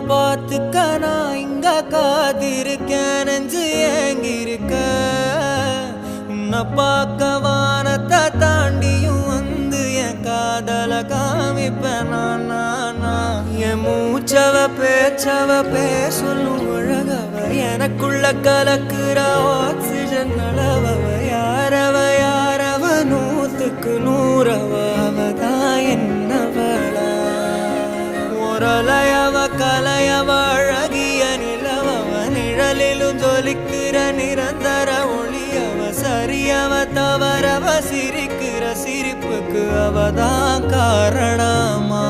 பார்த்துக்க நான் இங்க காத்திருக்கேன் நெஞ்சு ஏங்கிருக்க உன்னை பார்க்க வானத்தை தாண்டியும் வந்து என் காதல காமிப்பேன் நான் என் மூச்சவ பேச்சவ பேசலும் அழகவ எனக்குள்ள கலக்குற ஆக்சிஜன் அளவவ யாரவ நூத்துக்கு நூறவ அவதான் என்னவளா ஒரலையவ கலையவ அழகிய நிலவவ நிழலிலும் ஜொலிக்கிற நிரந்தர ஒளியவ சரியவ தவறவ சிரிக்கிற சிரிப்புக்கு அவதான் காரணமா